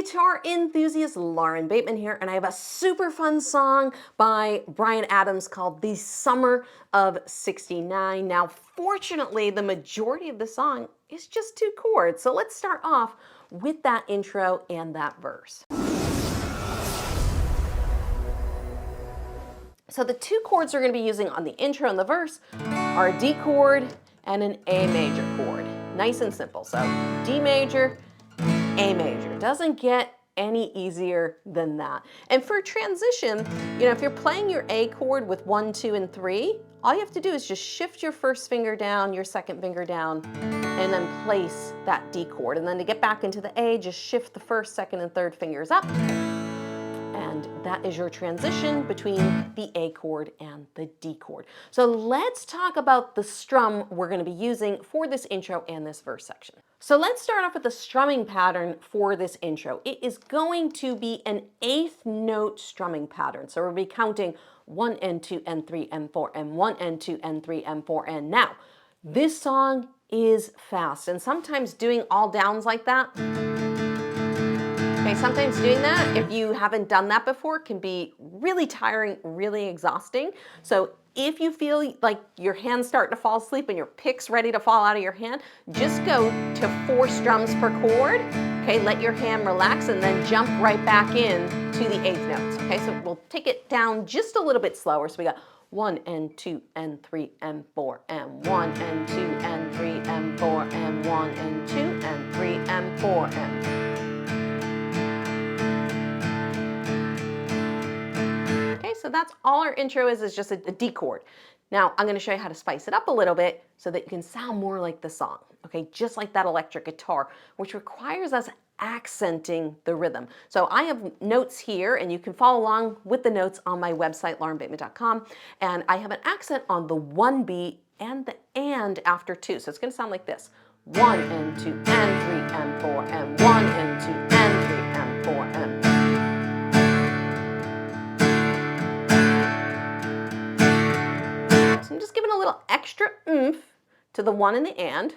guitar enthusiast, Lauren Bateman here, and I have a super fun song by Bryan Adams called The Summer of '69. Now, fortunately, the majority of the song is just 2 chords, so let's start off with that intro and that verse. So the 2 chords we're going to be using on the intro and the verse are a D chord and an A major chord. Nice and simple. So D major, A major. Doesn't get any easier than that. And for transition, if you're playing your A chord with 1, 2, and 3, all you have to do is just shift your first finger down, your second finger down, and then place that D chord. And then to get back into the A, just shift the first, second, and third fingers up. And that is your transition between the A chord and the D chord. So let's talk about the strum we're going to be using for this intro and this verse section. So let's start off with the strumming pattern for this intro. It is going to be an 8th note strumming pattern. So we'll be counting 1 and 2 and 3 and 4 and 1 and 2 and 3 and 4. And now, this song is fast, and sometimes doing all downs like that, sometimes doing that, if you haven't done that before, can be really tiring, really exhausting. So if you feel like your hand's starting to fall asleep and your pick's ready to fall out of your hand, just go to 4 strums per chord. Okay, let your hand relax and then jump right back in to the 8th notes. Okay, so we'll take it down just a little bit slower. So we got 1 and 2 and 3 and 4 and 1 and 2 and 3 and 4 and 1 and 2 and 3 and 4 and. So that's all our intro is just a D chord. Now I'm going to show you how to spice it up a little bit so that you can sound more like the song, okay? Just like that electric guitar, which requires us accenting the rhythm. So I have notes here, and you can follow along with the notes on my website, laurenbateman.com, and I have an accent on the 1 beat and the and after 2. So it's going to sound like this: 1 and 2 and 3 and 4 and 1 and 2 and 3 and 4 and. I'm just giving a little extra oomph to the 1 and the and.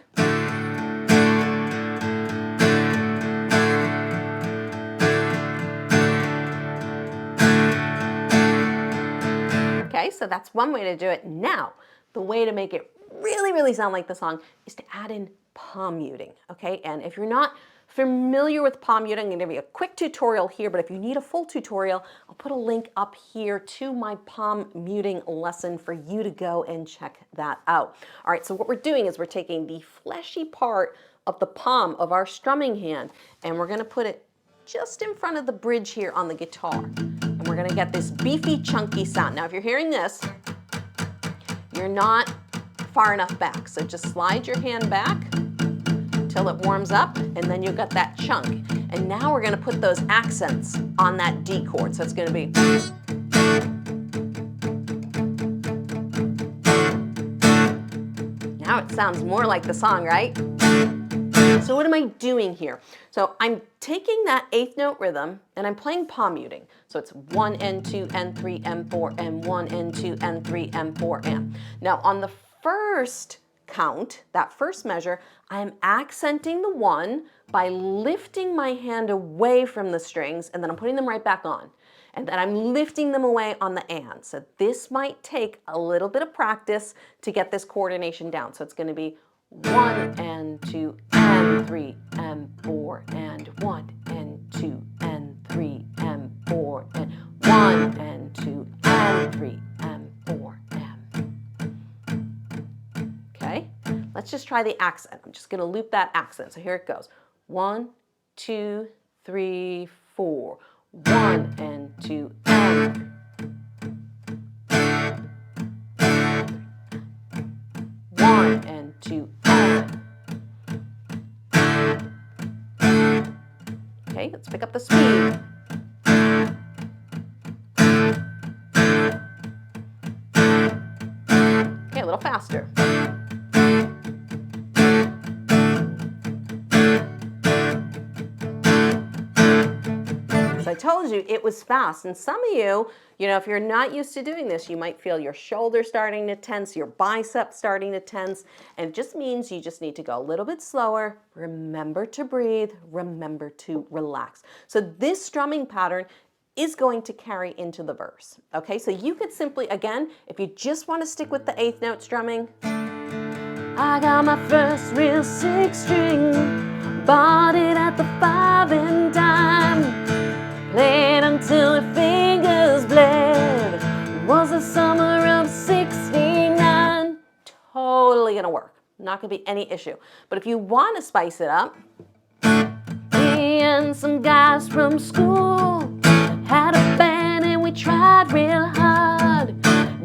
Okay, so that's one way to do it. Now, the way to make it really, really sound like the song is to add in palm muting, okay? And if you're not familiar with palm muting, I'm going to give you a quick tutorial here, but if you need a full tutorial, I'll put a link up here to my palm muting lesson for you to go and check that out. All right, so what we're doing is we're taking the fleshy part of the palm of our strumming hand, and we're going to put it just in front of the bridge here on the guitar. And we're going to get this beefy, chunky sound. Now, if you're hearing this, you're not far enough back, so just slide your hand back till it warms up, and then you've got that chunk. And now we're going to put those accents on that D chord. So it's going to be. Now it sounds more like the song, right? So what am I doing here? So I'm taking that 8th note rhythm and I'm playing palm muting. So it's 1 and 2 and 3 and 4 and 1 and 2 and 3 and 4 and. Now on the first count, that first measure, I'm accenting the 1 by lifting my hand away from the strings, and then I'm putting them right back on. And then I'm lifting them away on the and. So this might take a little bit of practice to get this coordination down. So it's going to be 1 and 2 and 3 and 4 and 1 and 2 and 3 and 4 and 1 and 2 and 3 and 4 and. Okay, let's just try the accent. I'm just going to loop that accent. So here it goes. 1, 2, 3, 4. 1 and 2 and. One and 2 and. Okay, let's pick up the speed. Okay, a little faster. So I told you, it was fast. And some of you, if you're not used to doing this, you might feel your shoulder starting to tense, your biceps starting to tense, and it just means you just need to go a little bit slower. Remember to breathe, remember to relax. So this strumming pattern is going to carry into the verse. Okay, so you could simply, again, if you just want to stick with the 8th note strumming, I got my first real 6-string, bought it at the 5 and dime, played until the fingers bled. It was the summer of '69. Totally gonna work. Not gonna be any issue. But if you want to spice it up, me and some guys from school had a band and we tried real hard.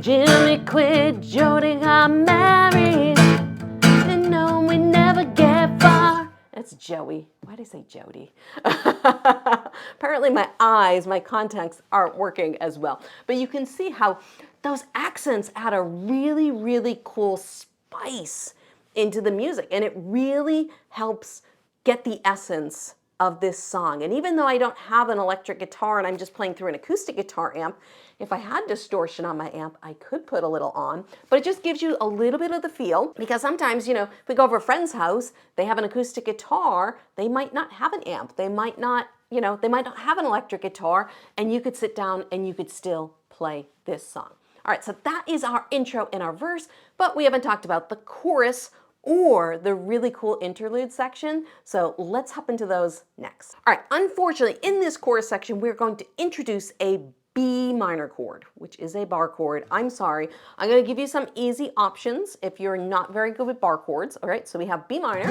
Jimmy quit, Jody got married, and no, we never get far. That's Joey. Why did I say Jody? Apparently my contacts aren't working as well. But you can see how those accents add a really, really cool spice into the music, and it really helps get the essence of this song. And even though I don't have an electric guitar and I'm just playing through an acoustic guitar amp, if I had distortion on my amp, I could put a little on, but it just gives you a little bit of the feel, because sometimes, if we go over a friend's house, they have an acoustic guitar, they might not have an amp, they might not have an electric guitar, and you could sit down and you could still play this song. All right, so that is our intro and our verse, but we haven't talked about the chorus or the really cool interlude section. So let's hop into those next. All right, unfortunately, in this chorus section, we're going to introduce a B minor chord, which is a bar chord. I'm sorry. I'm going to give you some easy options if you're not very good with bar chords. All right, so we have B minor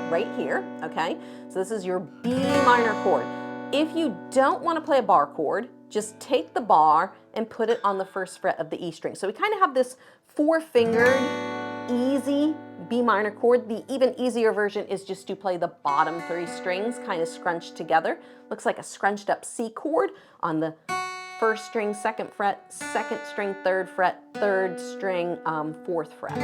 right here, okay? So this is your B minor chord. If you don't want to play a bar chord, just take the bar and put it on the 1st fret of the E string. So we kind of have this 4-fingered, easy B minor chord. The even easier version is just to play the bottom 3 strings kind of scrunched together. Looks like a scrunched up C chord on the 1st string, 2nd fret, 2nd string, 3rd fret, 3rd string, 4th fret,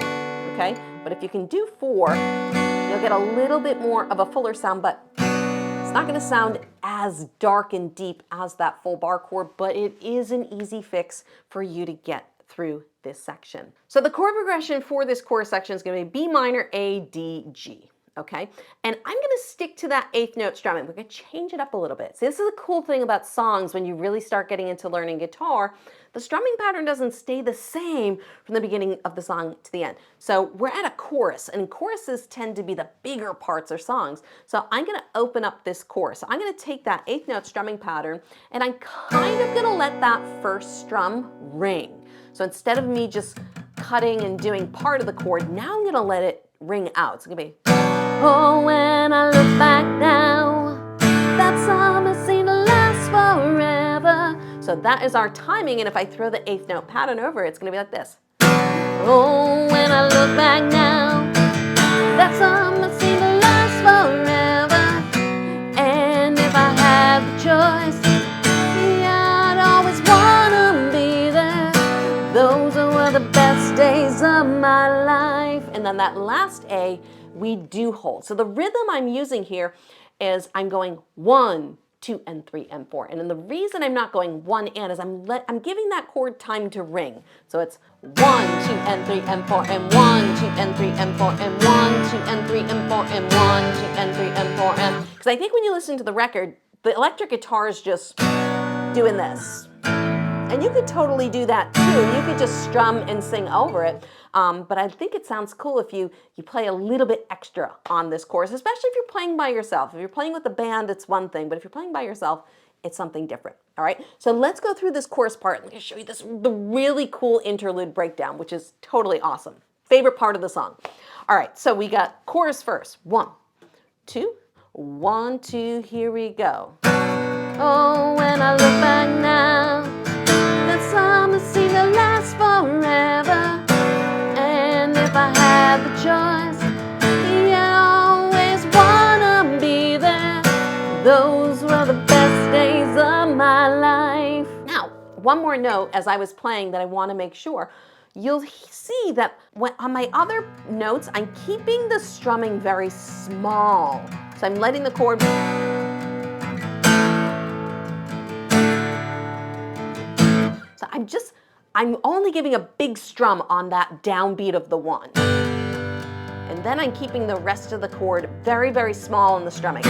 okay? But if you can do 4, you'll get a little bit more of a fuller sound, but it's not gonna sound as dark and deep as that full bar chord, but it is an easy fix for you to get through this section. So the chord progression for this chorus section is going to be B minor, A, D, G, okay? And I'm going to stick to that 8th note strumming. We're going to change it up a little bit. So this is a cool thing about songs when you really start getting into learning guitar. The strumming pattern doesn't stay the same from the beginning of the song to the end. So we're at a chorus, and choruses tend to be the bigger parts of songs. So I'm going to open up this chorus. So I'm going to take that 8th note strumming pattern, and I'm kind of going to let that 1st strum ring. So instead of me just cutting and doing part of the chord, now I'm gonna let it ring out. It's gonna be, oh, when I look back now, that summer seemed to last forever. So that is our timing, and if I throw the 8th note pattern over, it's gonna be like this. Oh, when I look back now, that summer seemed to last forever. And if I had the choice, yeah, I'd always wanna be there. Those were the best days of my life. And then that last A, we do hold. So the rhythm I'm using here is I'm going 1, 2, and 3, and 4. And then the reason I'm not going 1 and is I'm giving that chord time to ring. So it's 1, 2, and 3, and 4, and 1, 2, and 3, and 4, and 1, 2, and 3, and 4, and 1, 2, and 3, and 4, and... Because I think when you listen to the record, the electric guitar is just doing this. And you could totally do that too. You could just strum and sing over it. But I think it sounds cool if you play a little bit extra on this chorus, especially if you're playing by yourself. If you're playing with a band, it's one thing, but if you're playing by yourself, it's something different. All right, so let's go through this chorus part. I'm going to show you the really cool interlude breakdown, which is totally awesome. Favorite part of the song. All right, so we got chorus first. 1, 2, 1, 2, here we go. Oh, when I look back now, that summer seemed to last forever. And if I had the choice, yeah, I always wanna be there. Those were the best days of my life. Now, one more note as I was playing that I want to make sure. You'll see that on my other notes, I'm keeping the strumming very small. So I'm letting the chord I'm only giving a big strum on that downbeat of the 1. And then I'm keeping the rest of the chord very, very small in the strumming.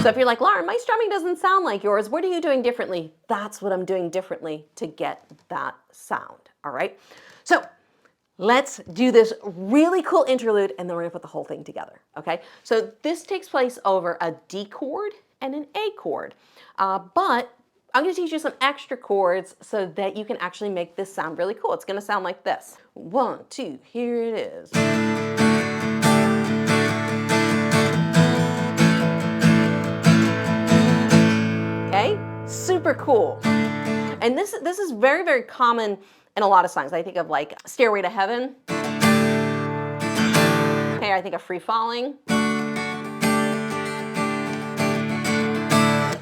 So if you're like, Lauren, my strumming doesn't sound like yours, what are you doing differently? That's what I'm doing differently to get that sound, all right? So let's do this really cool interlude, and then we're gonna put the whole thing together, okay? So this takes place over a D chord and an A chord, but I'm gonna teach you some extra chords so that you can actually make this sound really cool. It's gonna sound like this. 1, 2, here it is. Okay, super cool. And this is very, very common in a lot of songs. I think of like Stairway to Heaven. Okay, I think of Free Falling.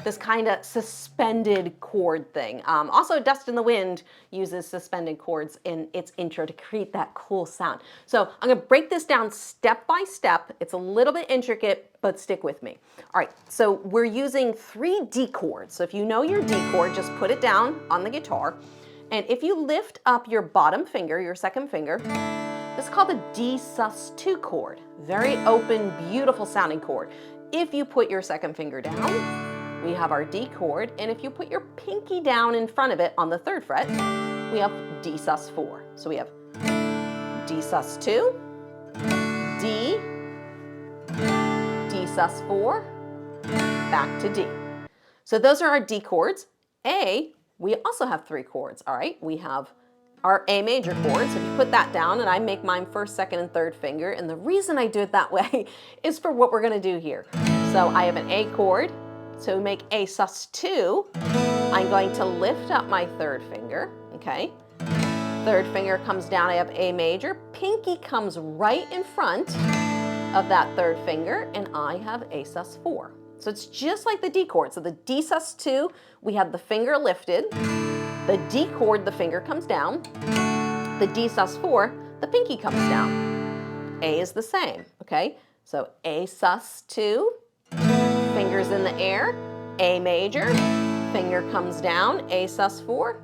This kind of suspended chord thing. Also, Dust in the Wind uses suspended chords in its intro to create that cool sound. So I'm gonna break this down step by step. It's a little bit intricate, but stick with me. All right, so we're using 3 D chords. So if you know your D chord, just put it down on the guitar. And if you lift up your bottom finger, your second finger, this is called the D sus2 chord. Very open, beautiful sounding chord. If you put your second finger down, we have our D chord, and if you put your pinky down in front of it on the 3rd fret, we have D sus4. So we have D sus2, D, D sus4, back to D. So those are our D chords. A, we also have 3 chords, all right? We have our A major chord, so if you put that down, and I make mine 1st, 2nd, and 3rd finger, and the reason I do it that way is for what we're gonna do here. So I have an A chord. So we make A sus2, I'm going to lift up my 3rd finger, okay? 3rd finger comes down, I have A major, pinky comes right in front of that 3rd finger, and I have A sus4. So it's just like the D chord. So the D sus2, we have the finger lifted, the D chord, the finger comes down, the D sus4, the pinky comes down. A is the same, okay? So A sus2, fingers in the air, A major, finger comes down, A sus4,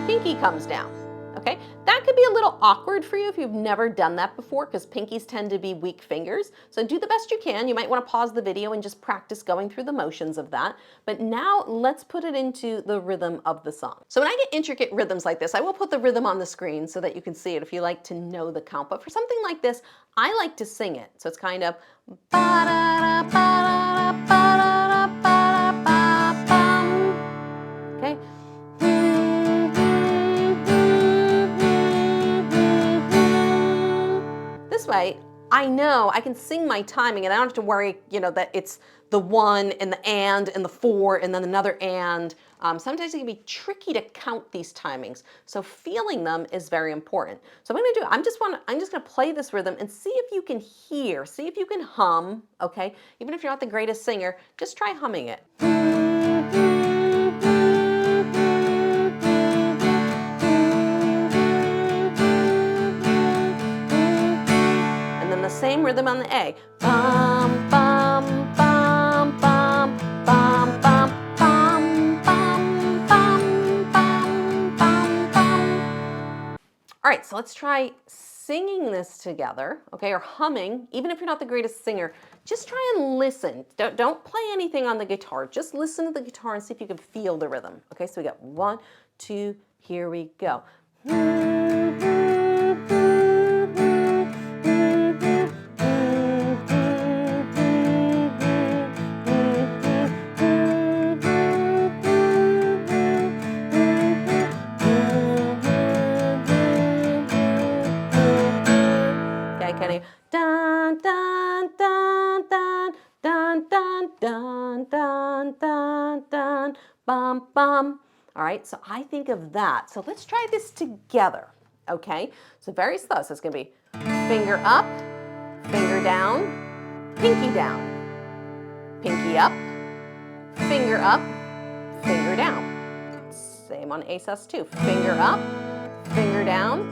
pinky comes down, okay? That could be a little awkward for you if you've never done that before, because pinkies tend to be weak fingers. So do the best you can. You might want to pause the video and just practice going through the motions of that. But now let's put it into the rhythm of the song. So when I get intricate rhythms like this, I will put the rhythm on the screen so that you can see it if you like to know the count. But for something like this, I like to sing it. So it's kind of okay. This way, I know I can sing my timing and I don't have to worry, you know, that it's the 1 and the and the 4 and then another and. Sometimes it can be tricky to count these timings. So feeling them is very important. So what I'm gonna do, I'm just gonna play this rhythm and see if you can hear, see if you can hum, okay? Even if you're not the greatest singer, just try humming it. The same rhythm on the A. Bum, bum, bum, bum, bum, bum, bum, bum, bum, bum, bum, bum. All right, so let's try singing this together, okay, or humming. Even if you're not the greatest singer, just try and listen. Don't play anything on the guitar. Just listen to the guitar and see if you can feel the rhythm. Okay, so we got 1, 2, here we go. Dun, dun, dun, dun, dun, dun, dun, dun, dun, dun, bum, bum. All right, so I think of that. So let's try this together, okay? So very slow. So it's gonna be finger up, finger down, pinky down, pinky up, finger up, finger down. Same on A sus2. Finger up, finger down,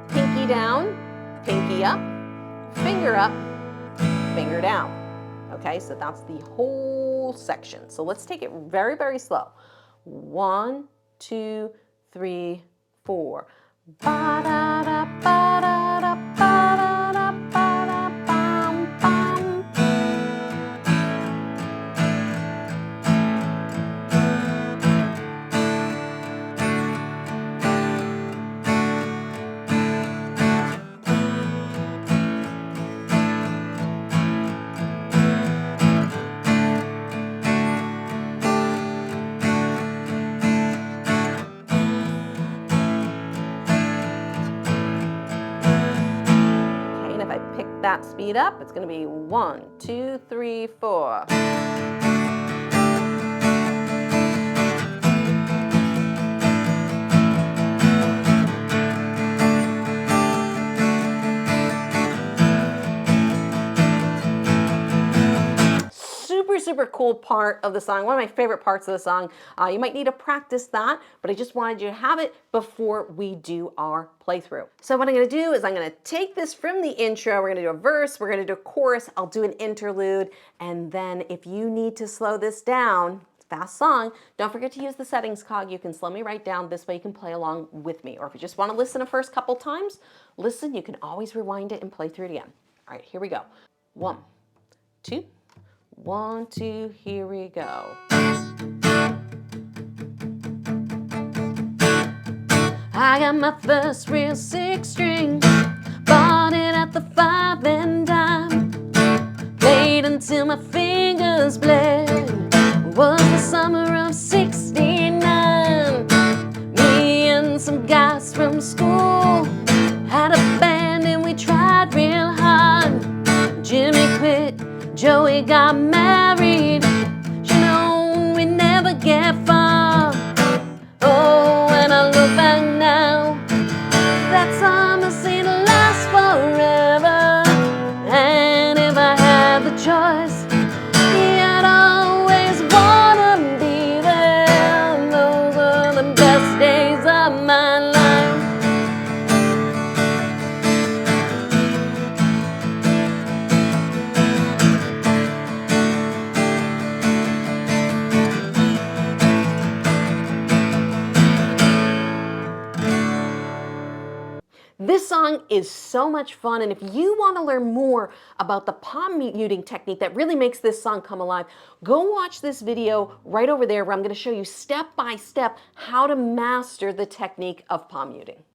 pinky up, finger up, finger down. Okay, so that's the whole section. So let's take it very, very slow. 1, 2, 3, 4. Ba-da-da, ba-da-da, ba-da-da, ba-da, bum, bum. That speed up, it's going to be 1, 2, 3, 4. Super cool part of the song, one of my favorite parts of the song. You might need to practice that, but I just wanted you to have it before we do our playthrough. So what I'm going to do is I'm going to take this from the intro, we're going to do a verse, we're going to do a chorus, I'll do an interlude, and then if you need to slow this down, fast song, don't forget to use the settings cog. You can slow me right down, this way you can play along with me. Or if you just want to listen a first couple times, listen, you can always rewind it and play through it again. All right, here we go. 1, 2, 1, 2, here we go. I got my first real 6-string, bought it at the 5 and dime, played until my fingers bled. It was the summer of '69. Me and some guys from school had a band and we tried real hard. Jimmy quit, Joey got married, you know we never get far. Oh, when I look back now, that summer seemed to last forever. And if I had the choice, yeah, I'd always wanna be there. Those are the best days of my life. This song is so much fun, and if you want to learn more about the palm muting technique that really makes this song come alive, go watch this video right over there where I'm going to show you step by step how to master the technique of palm muting.